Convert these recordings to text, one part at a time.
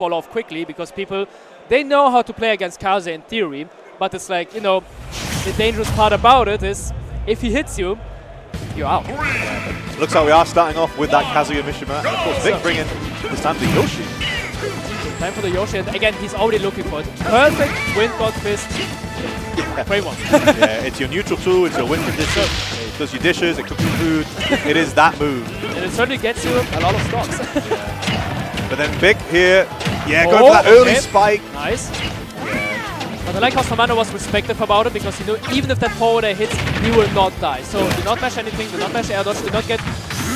fall off quickly because people, they know how to play against Kazuya in theory, but it's like, you know, the dangerous part about it is if he hits you, you're out. Looks like we are starting off with that Kazuya Mishima, and of course Vic bringing this time the Yoshi. Time for the Yoshi, and again, he's already looking for it. Perfect wind god fist. Frame one. Yeah, it's your neutral tool, it's your win condition, it does your dishes, it cooks your food, it is that move. And it certainly gets you a lot of stocks. But then Vic here, going for that early spike. Nice. But I like how Snormanda was respectful about it, because he knew even if that forward air hits, he will not die. So do not mash anything, do not mash air dodge, do not get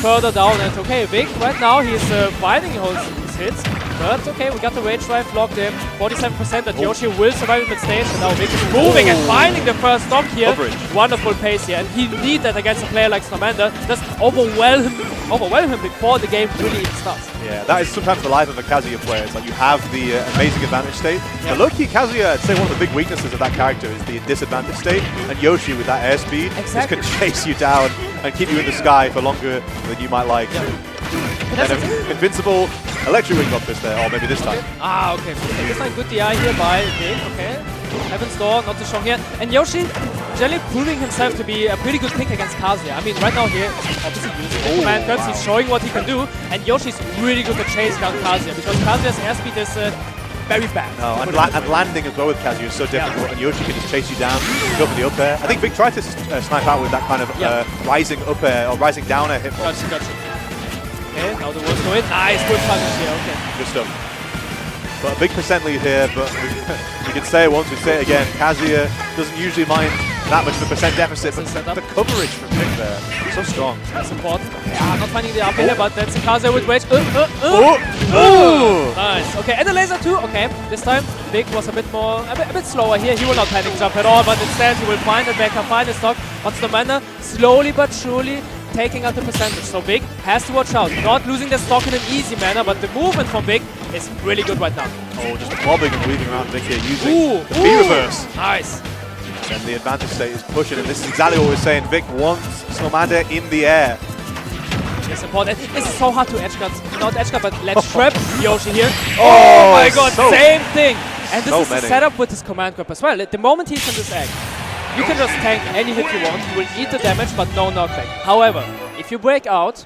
further down. And okay, Vic right now he's fighting his hits. But it's okay, we got the rage drive locked in. 47% that Yoshi will survive in mid-stage, and now Vic is moving and finding the first stock here. Wonderful pace here, and he needs that against a player like Snormanda. Just overwhelm him before the game really even starts. Yeah, that is sometimes the life of a Kazuya player. It's like you have the amazing advantage state. But low-key Kazuya, I'd say one of the big weaknesses of that character is the disadvantage state, and Yoshi with that airspeed just can chase you down and keep you in the sky for longer than you might like. And then invincible electric wing got this there, or maybe this time. Okay. This time good DI here by Vic, okay. Heaven's Door, not too strong here. And Yoshi generally proving himself to be a pretty good pick against Kazuya. I mean, right now here, obviously using the command grabs, he's showing what he can do. And Yoshi's really good at chasing down Kazuya, because Kazuya's airspeed is very bad. No, and landing as well with Kazuya is so difficult, and Yoshi can just chase you down, go for the up air. I think Vic tried to snipe out with that kind of rising up air, or rising down air hitbox. Gotcha. Okay, now the words go in. Nice, good punish here, okay. Good stuff. But a big percent lead here, but we can say it once, we say it again, Kazuya doesn't usually mind that much of a percent deficit, but the coverage from Vic there, so strong. That's important. Not finding the up here, but that's Kazuya with rage. Nice, okay, and the laser too, okay. This time, Vic was a bit slower here. He will not panic jump at all, but instead he will find the backer, find the stock. But Snormanda, slowly but surely, taking out the percentage. So Vic has to watch out, not losing the stock in an easy manner, but the movement from Vic is really good right now. Oh, just bobbing and weaving around Vic here, using the B-reverse. Nice. And the advantage state is pushing, and this is exactly what we're saying. Vic wants Snormanda in the air. It's important. It's so hard to edge guard, not edge guard, but let's trap Yoshi here. Oh my god, same thing. And this is the setup with his command grab as well. At the moment he's in this egg, you can just tank any hit you want, you will eat the damage, but no knockback. However, if you break out,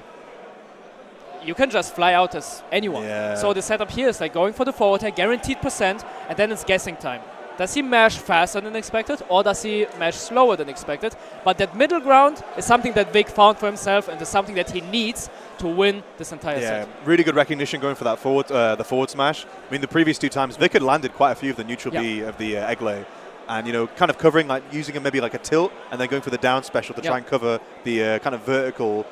you can just fly out as anyone. So the setup here is like going for the forward air, guaranteed percent, and then it's guessing time. Does he mash faster than expected, or does he mash slower than expected? But that middle ground is something that Vic found for himself, and is something that he needs to win this entire set. Really good recognition going for that forward, the forward smash. I mean, the previous two times, Vic had landed quite a few of the neutral B of the egg lay. And, you know, kind of covering, like using maybe like a tilt, and then going for the down special to try and cover the kind of vertical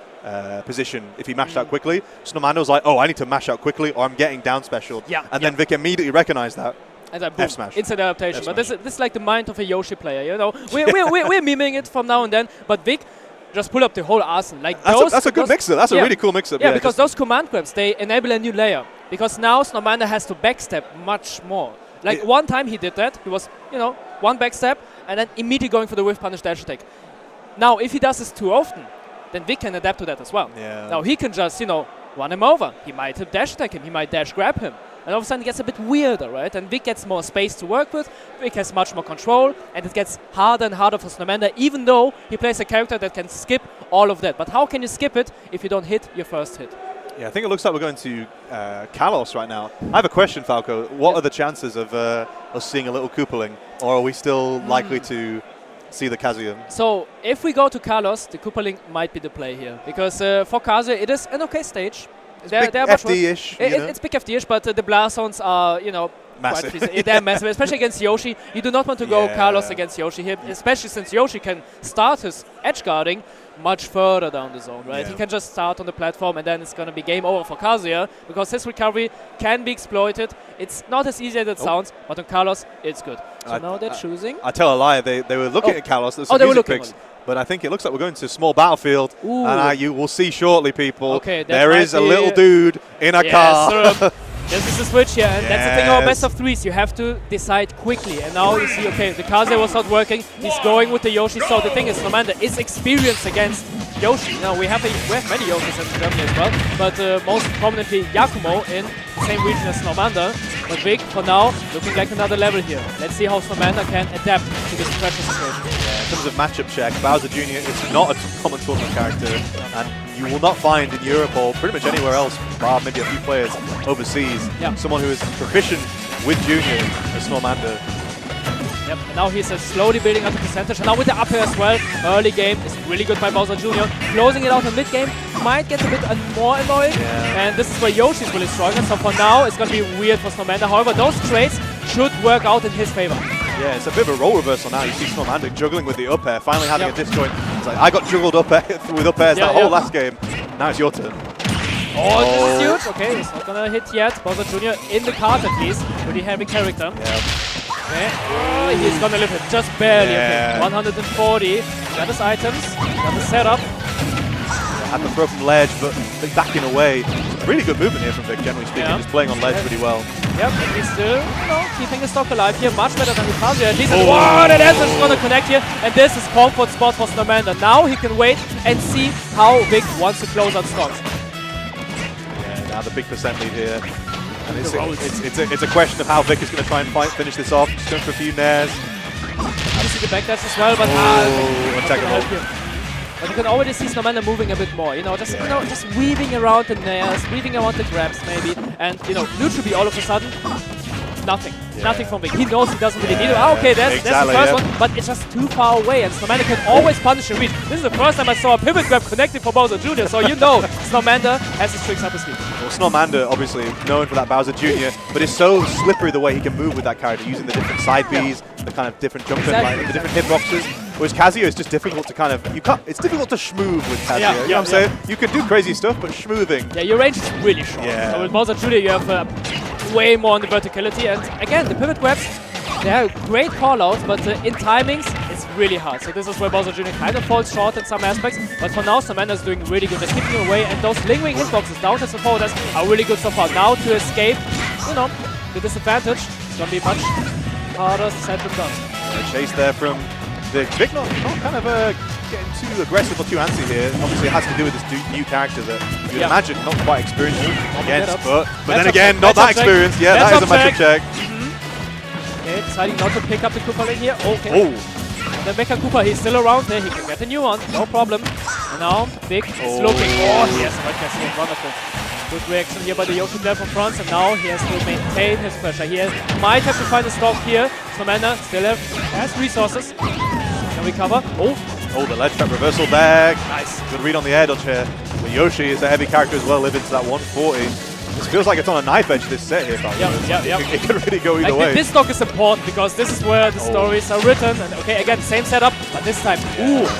position if he mashed out quickly. Snormanda was like, oh, I need to mash out quickly, or I'm getting down special. And then Vic immediately recognized that. And then boom, instant adaptation. But this is like the mind of a Yoshi player, you know. We're miming it from now and then, but Vic just pull up the whole arsenal. Like that's a good mix-up. That's a really cool mix-up. Yeah, because those command grabs, they enable a new layer. Because now Snormanda has to backstep much more. Like one time he did that. He was, you know, one backstep and then immediately going for the whiff punish dash attack. Now, if he does this too often, then Vic can adapt to that as well. Now he can just, you know, run him over. He might dash attack him. He might dash grab him. And all of a sudden it gets a bit weirder, right? And Vic gets more space to work with. Vic has much more control, and it gets harder and harder for Snormanda, even though he plays a character that can skip all of that. But how can you skip it if you don't hit your first hit? Yeah, I think it looks like we're going to Kalos right now. I have a question, Falco. What are the chances of us seeing a little Koopaling, or are we still likely to see the Kazuya? So if we go to Kalos, the Koopaling might be the play here, because for Kazuya it is an okay stage. It's big FD-ish. It's big FD-ish, but the blast zones are, you know, massive. They're massive, especially against Yoshi. You do not want to go Kalos against Yoshi here, especially since Yoshi can start his edge guarding much further down the zone, right? He can just start on the platform, and then it's going to be game over for Kazuya, because his recovery can be exploited. It's not as easy as it sounds, but on Kalos, it's good. So now they're choosing. I tell a lie, they were looking at Kalos. There's some music picks. But I think it looks like we're going to a small battlefield, and you will see shortly, people. Okay, there is a little dude in a car. This is the switch here, and that's the thing about best of threes. You have to decide quickly. And now you see, okay, the Kazuya was not working. He's going with the Yoshi. So the thing is, Snormanda is experienced against Yoshi. You know, we have many Yoshis in Germany as well, but most prominently Yakumo in the same region as Snormanda. But Vic, for now, looking like another level here. Let's see how Snormanda can adapt to this pressure situation. Yeah, in terms of matchup check, Bowser Jr. is not a common tournament character, and you will not find in Europe or pretty much anywhere else, bar maybe a few players overseas, someone who is proficient with Junior as Snormanda. Yep, and now he's slowly building up the percentage, and now with the up air as well. Early game is really good by Bowser Jr. Closing it out in mid game might get a bit more annoying, and this is where Yoshi's really struggling. So for now, it's going to be weird for Snormanda. However, those trades should work out in his favor. Yeah, it's a bit of a role reversal now. You see Snormanda juggling with the up air, finally having a disjoint. It's like, I got juggled up air with up airs that whole last game. Now it's your turn. Oh, this is huge. Okay, it's not going to hit yet. Bowser Jr. in the card at least. Pretty heavy character. Okay. Oh, he's gonna live it just barely. Okay. 140. Got his items, got the setup. Had the throw from ledge, but backing away. Really good movement here from Vic, generally speaking. He's playing on ledge pretty well. Yep, and he's still keeping his stock alive here. Much better than the Kazuya. At least one, and that's just gonna connect here. And this is comfort spot for Snormanda. Now he can wait and see how Vic wants to close out stocks. Yeah, now the big percent lead here. And it's a question of how Vic is going to try and finish this off. Just going for a few nairs. You see the backdash as well, but but you can already see Snormanda moving a bit more. You know, just weaving around the nairs, weaving around the grabs maybe, and you know, neutral B all of a sudden. Nothing. Nothing from Vic. He knows he doesn't really need it. Okay, that's the first one, but it's just too far away, and Snormanda can always punish and reach. This is the first time I saw a pivot grab connected for Bowser Jr., so you know Snormanda has his tricks up his sleeve. Well, Snormanda, obviously, known for that Bowser Jr., but it's so slippery the way he can move with that character, using the different side Bs, the kind of different jump the different hitboxes. Whereas Kazuya is just difficult to kind of, it's difficult to schmoove with Kazuya, you know what I'm saying? You can do crazy stuff, but schmooving. Yeah, your range is really short. So with Bowser Jr., you have way more on the verticality, and again, the pivot grabs, they are great callouts, but in timings, it's really hard. So this is where Bowser Jr. kind of falls short in some aspects, but for now, Snormanda is doing really good. They're keeping away, and those lingering hitboxes down to supporters are really good so far. Now to escape, you know, the disadvantage, it's going to be much harder said than done. A chase there from Vic, not kind of getting too aggressive or too antsy here. Obviously, it has to do with this new character that you'd imagine not quite experienced against, but then again, not that experienced. Yeah, that is a matchup check. Okay, deciding not to pick up the Koopa lane here. Okay. The Mecha Koopa, he's still around there. He can get a new one, no problem. And now, Vic is looking. Oh, yes, wonderful. Good reaction here by the Yoshi player from France, and now he has to maintain his pressure. He might have to find a stock here. Snormanda still has resources. Can recover. Oh, the ledge trap reversal back. Nice. Good read on the air dodge here. But Yoshi is a heavy character as well, living to that 140. This feels like it's on a knife edge, this set here, It could really go either way. This stock is important because this is where the stories are written. And okay, again, same setup, but this time,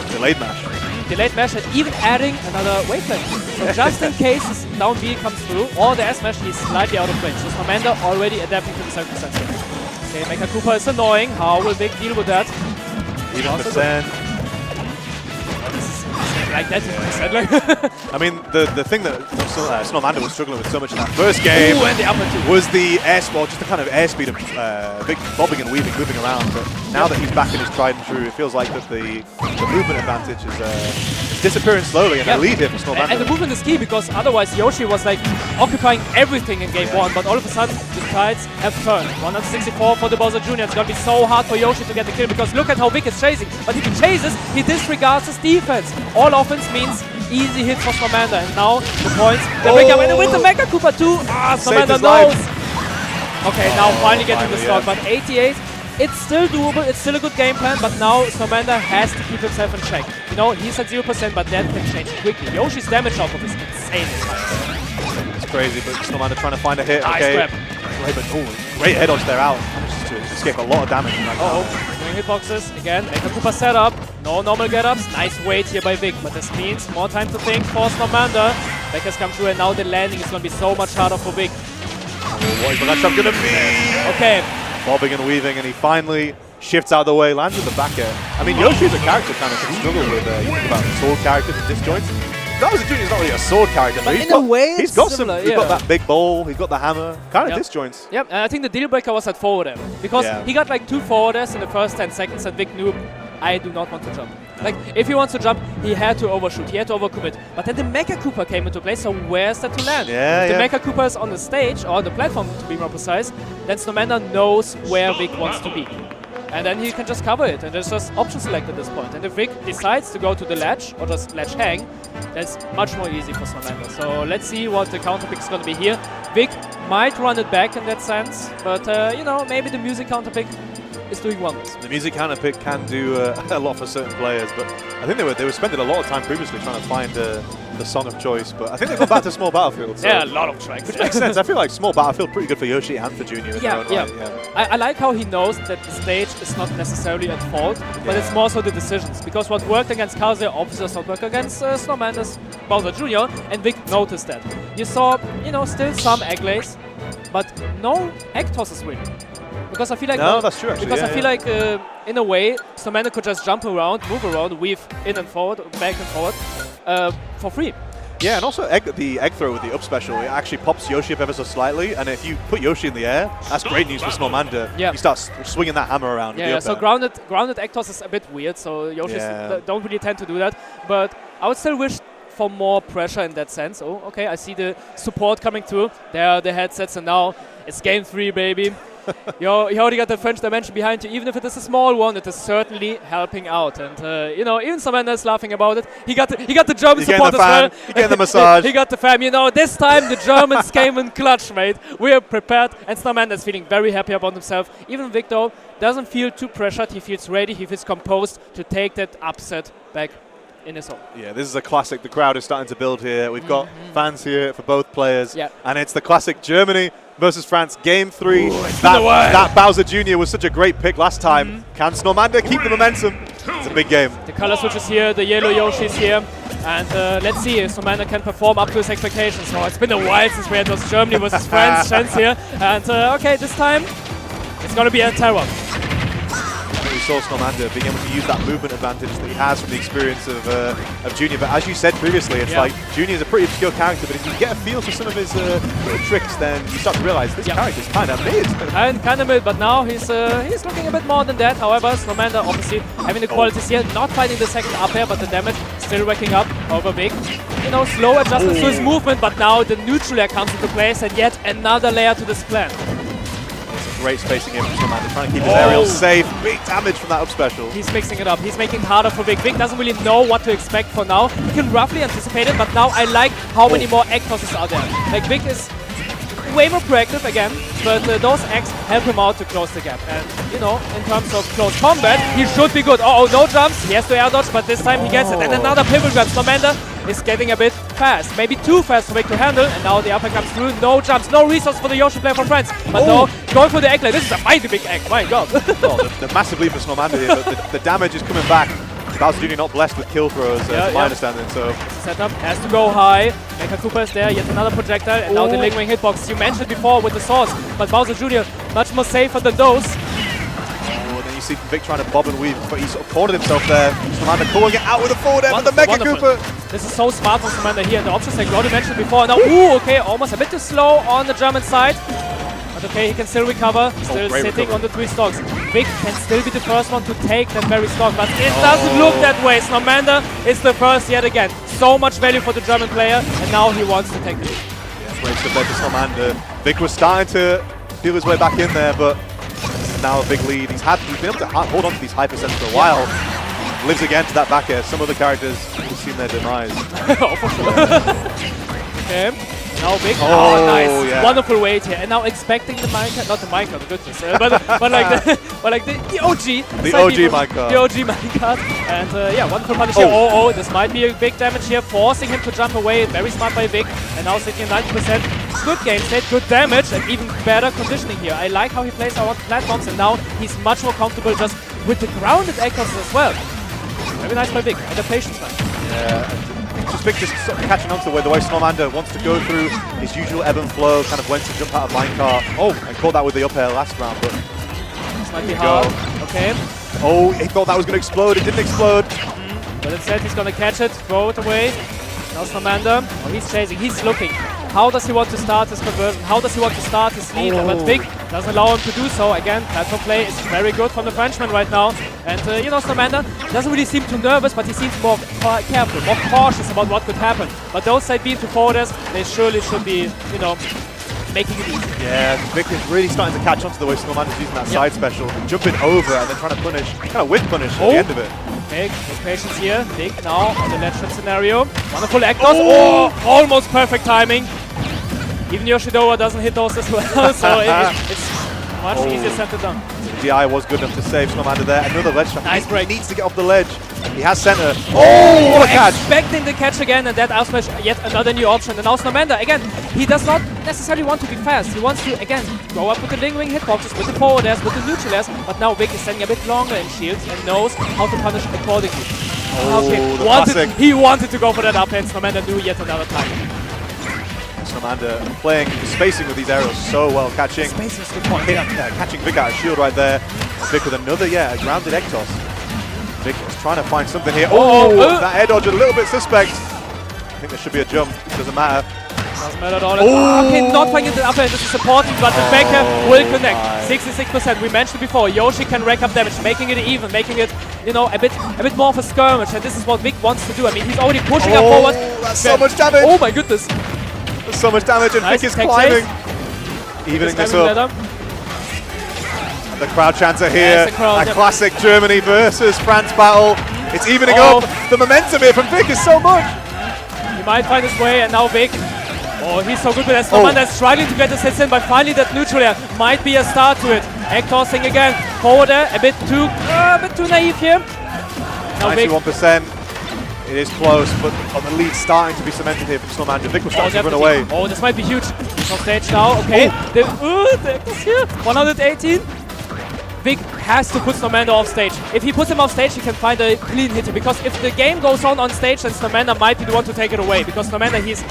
delayed mash. Delayed mash, and even adding another wavelet. So just in case his down B comes through, or the S smash, he's slightly out of range. So Snormanda already adapting to the 7% here. Okay, Mecha Koopa is annoying. How will Vic deal with that? Even percent. Like that, I mean, the thing that Snormanda was struggling with so much in that first game was the just the kind of airspeed of Vic bobbing and weaving, moving around. But now that he's back in his tried and true, it feels like that the movement advantage is disappearing slowly, and a lead here for Snormanda. And the movement is key, because otherwise Yoshi was like occupying everything in game one, but all of a sudden the tides have turned. 164 for the Bowser Jr. It's gonna be so hard for Yoshi to get the kill, because look at how Vic is chasing. But if he chases, he disregards his defense. All offense means easy hits for Snormanda, and now the points. The with the Mecha Koopa too. Snormanda knows. Okay, now finally getting the stock, but 88. It's still doable, it's still a good game plan, but now Snormanda has to keep himself in check. You know, he's at 0%, but that can change quickly. Yoshi's damage output is insane. It's crazy, but Snormanda trying to find a hit. Nice grab. Oh, great head dodge there out. Manages to escape a lot of damage. Doing hitboxes again. Mecha Koopa setup. No normal get-ups. Nice wait here by Vic, but this means more time to think for Snormanda. Beck has come through, and now the landing is going to be so much harder for Vic. What is that shot going to be? Okay. Bobbing and weaving, and he finally shifts out of the way, lands with the back air. I mean, Yoshi's a character kind of struggle with, you think about sword characters and disjoints. Bowser Jr. is not really a sword character, but in a way he's got that big bowl, he's got the hammer, kind of disjoints. Yep, and I think the deal breaker was at forward air, because he got like 2 forward airs in the first 10 seconds, and Vic knew, I do not want to jump. Like, if he wants to jump, he had to overshoot, he had to overcommit. But then the Mecha Koopa came into play, so where's that to land? If the Mecha Koopa is on the stage, or on the platform to be more precise, then Snormanda knows where Vic wants to be. And then he can just cover it, and there's just option select at this point. And if Vic decides to go to the ledge, or just ledge hang, that's much more easy for Snormanda. So let's see what the counter pick is going to be here. Vic might run it back in that sense, but you know, maybe the music counter pick is doing wonders. The music counter pick can do a lot for certain players, but I think they were spending a lot of time previously trying to find the song of choice. But I think they've gone back to Small Battlefield. So yeah, a lot of tracks. Which makes sense. I feel like Small Battlefield pretty good for Yoshi and for Junior. Yeah. I like how he knows that the stage is not necessarily at fault, but it's more so the decisions. Because what worked against Kazuya obviously does not work against Snormanda's Bowser Jr. and Vic noticed that. You saw, you know, still some egg lays, but no egg tosses really. Because I feel like that's true. Actually. Because I feel like in a way Snormanda could just jump around, move around, weave in and forward, back and forward for free. Yeah, and also the egg throw with the up special, it actually pops Yoshi up ever so slightly, and if you put Yoshi in the air, that's great news for Snormanda. Yeah. You start swinging that hammer around. Yeah, so grounded egg toss is a bit weird, so Yoshis don't really tend to do that. But I would still wish for more pressure in that sense. Oh, okay, I see the support coming through. There are the headsets, and now it's game 3, baby. You already got the French dimension behind you. Even if it is a small one, it is certainly helping out. And you know, even Snormanda is laughing about it. He got the German support as well. He getting the massage. He got the fam. You know, this time the Germans came in clutch, mate. We are prepared, and Snormanda is feeling very happy about himself. Even Victor doesn't feel too pressured. He feels ready. He feels composed to take that upset back in his home. Yeah, this is a classic. The crowd is starting to build here. We've got fans here for both players. Yeah. And it's the classic Germany versus France, game 3. That Bowser Jr. was such a great pick last time. Can Snormanda keep the momentum? It's a big game. The color switch is here, the yellow Yoshi is here. And let's see if Snormanda can perform up to his expectations. So it's been a while since we had those Germany versus France chance here. And okay, this time it's going to be a Tera. We saw Snormanda being able to use that movement advantage that he has from the experience of Junior. But as you said previously, it's like Junior is a pretty obscure character, but if you get a feel for some of his little tricks, then you start to realize this character is kind of mid. Kind of mid, but now he's looking a bit more than that. However, Snormanda obviously having the qualities here, not finding the second up air, but the damage still racking up over Vic. You know, slow adjustments to his movement, but now the neutral air comes into place, and yet another layer to this plan. Great spacing in from Snormanda, trying to keep his aerials safe. Big damage from that up special. He's mixing it up. He's making it harder for Vic. Vic doesn't really know what to expect for now. He can roughly anticipate it, but now I like how many more egg tosses are there. Like, Vic is way more proactive again, but those eggs help him out to close the gap. And, you know, in terms of close combat, he should be good. Oh, no jumps. He has to air dodge, but this time he gets it. And another pivot grab. Snormanda is getting a bit fast. Maybe too fast for Vic to handle. And now the upper comes through. No jumps. No resource for the Yoshi player from France. But no, going for the egg. This is a mighty big egg. My god. The massive lead for Snormanda here, but the damage is coming back. Bowser Jr. not blessed with kill throws, from my understanding. So setup has to go high. Mecha Koopa is there, yet another projectile, and now the lingering hitbox. You mentioned before with the swords, but Bowser Jr. much more safer than those. And then you see Vic trying to bob and weave, but he's sort of cornered himself there. Snormanda calling it out with a forward air, but the Mecha Koopa. This is so smart from Snormanda here. The options like Roddy mentioned before. Now, okay, almost a bit too slow on the German side. But okay, he can still recover. Still sitting on the 3 stocks. Vic can still be the first one to take that very stock, but it doesn't look that way. Snormanda is the first yet again. So much value for the German player, and now he wants to take the lead. Yeah, great stuff there for Snormanda. Vic was starting to feel his way back in there, but now a big lead. He's been able to hold on to these high percents for a while. Lives again to that back air. Some other characters have seen their demise. Oh, for sure. Okay. Now Vic, nice, wonderful weight here, and now expecting the minecart, not the minecart, goodness, but like the OG, the OG minecart, and yeah, wonderful punish here. Oh, this might be a big damage here, forcing him to jump away. Very smart by Vic, and now sitting at 90%. Good game state, good damage, and even better conditioning here. I like how he plays our platforms, and now he's much more comfortable just with the grounded echoes as well. Very nice by Vic, and the patience man. Yeah. Vic just sort of catching on to the way Snormanda wants to go through his usual ebb and flow, kind of when to jump out of minecart. And caught that with the up air last round, but this might be hard. Okay. Oh, he thought that was going to explode. It didn't explode. But instead, he's going to catch it, throw it away. Now Snormanda, he's chasing, he's looking. How does he want to start his conversion? How does he want to start his lead? But Vic doesn't allow him to do so. Again, platform play is very good from the Frenchman right now. And you know, Snormanda doesn't really seem too nervous, but he seems more careful, more cautious about what could happen. But those side beam to forwarders, they surely should be, you know, making it easy. Yeah, Vic is really starting to catch on to the way Snormanda's using that side special, jumping over and then trying to punish, kind of whip punish at the end of it. Okay, good patience here. Vic now on the ledge scenario. Wonderful Ektos. Oh, almost perfect timing. Even Yoshidoa doesn't hit those as well, so it's much easier said than done. The DI was good enough to save Snormanda there. Another ledge shot. Nice break. He needs to get off the ledge. He has center. Oh, what a catch! Expecting the catch again, and that out smash yet another new option. And now Snormanda, again, he does not necessarily want to be fast. He wants to, again, go up with the lingering hitboxes, with the forwarders, with the neutralers. But now Vic is standing a bit longer in shields and knows how to punish accordingly. Okay, he wanted to go for that up, and Snormanda knew yet another time. Snormanda playing spacing with these arrows so well, catching. Spacing is the point. Catching Vic out of shield right there. Vic with another, grounded Ektos. Vic is trying to find something here. That air dodge a little bit suspect. I think there should be a jump. Doesn't matter. Doesn't matter at all. Okay, not playing into the upper end. This is important, but the backer will connect. 66%. We mentioned before. Yoshi can rack up damage, making it even, making it, you know, a bit more of a skirmish. And this is what Vic wants to do. I mean, he's already pushing up forward. That's so much damage. Oh my goodness. There's so much damage, and Vic is climbing. Evening this up. The crowd chants are here. A classic Germany versus France battle. It's evening up. The momentum here from Vic is so much. He might find his way, and now Vic. Oh, he's so good with that. Snormanda is struggling to get the hits in, but finally that neutral air might be a start to it. Egg tossing again. Forwarder, a bit too naive here. Now 91%. It is close, but on the lead starting to be cemented here from Snormanda. Vic was starting to run away. Oh, this might be huge. He's on stage now. Okay. The Ektos here. 118. Vic has to put Snormanda off stage. If he puts him off stage, he can find a clean hitter. Because if the game goes on stage, then Snormanda might be the one to take it away. Because Snormanda, he's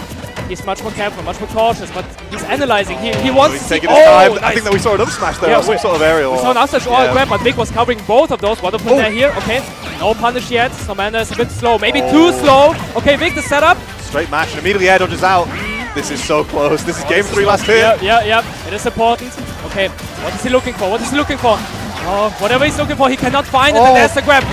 much more careful, much more cautious, but he's analyzing. He wants to taking his time. Nice. I think that we saw an up smash there, some sort of aerial. We saw an up smash or a grab, but Vic was covering both of those. Wonderful there here. Okay, no punish yet. Snormanda is a bit slow, maybe too slow. Okay, Vic, the setup. Straight mash, and immediately air dodges out. This is so close. This is game 3 last hit. Yeah. It is important. Okay, what is he looking for? What is he looking for? Oh, whatever he's looking for, he cannot find it, and there's the grab.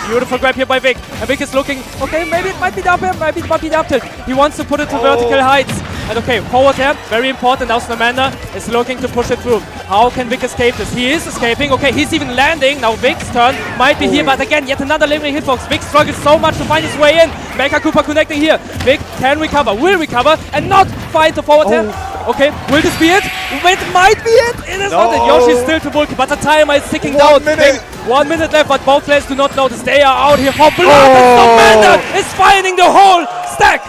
Beautiful grab here by Vic. And Vic is looking, okay, maybe it might be up here, maybe it might be up tilt. He wants to put it to vertical heights. And okay, forward there, very important. Now Snormanda is looking to push it through. How can Vic escape this? He is escaping. Okay, he's even landing. Now Vic's turn might be here, but again, yet another limiting hitbox. Vic struggles so much to find his way in. Mecha Koopa connecting here. Vic can recover, will recover, and not find the forward here. Okay, will this be it? It might be it! It is not it. Yoshi is still too bulky, but the timer is ticking down. 1 minute left, but both players do not notice. They are out here for blood, and Snormanda is finding the whole stack!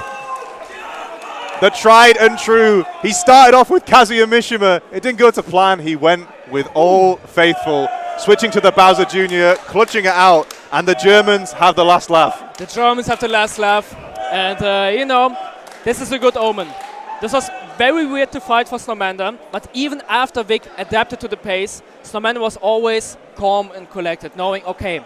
The tried and true. He started off with Kazuya Mishima. It didn't go to plan. He went with all faithful. Switching to the Bowser Jr., clutching it out, and the Germans have the last laugh. The Germans have the last laugh, and you know, this is a good omen. This was very weird to fight for Snormanda, but even after Vic adapted to the pace, Snormanda was always calm and collected, knowing, okay,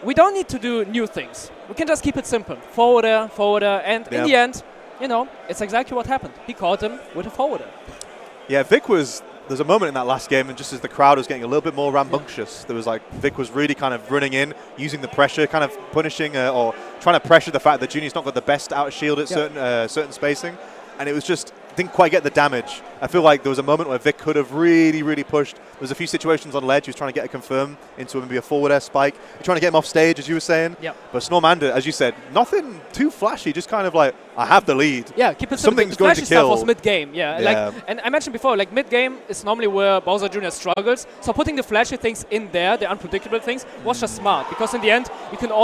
we don't need to do new things. We can just keep it simple. Forwarder, and in the end, you know, it's exactly what happened. He caught him with a forwarder. Yeah, there's a moment in that last game, and just as the crowd was getting a little bit more rambunctious, there was like, Vic was really kind of running in, using the pressure, kind of punishing or trying to pressure the fact that Junior's not got the best out of shield at certain spacing. And it was just, didn't quite get the damage. I feel like there was a moment where Vic could have really pushed. There was a few situations on ledge. He was trying to get a confirm into maybe a forward air spike. You're trying to get him off stage, as you were saying. Yep. But Snormanda, as you said, nothing too flashy. Just kind of like, I have the lead. Yeah, keep it simple. Something's going to kill. Stuff was mid-game. Like, and I mentioned before, like mid-game is normally where Bowser Jr. struggles. So putting the flashy things in there, the unpredictable things, was just smart. Because in the end, you can always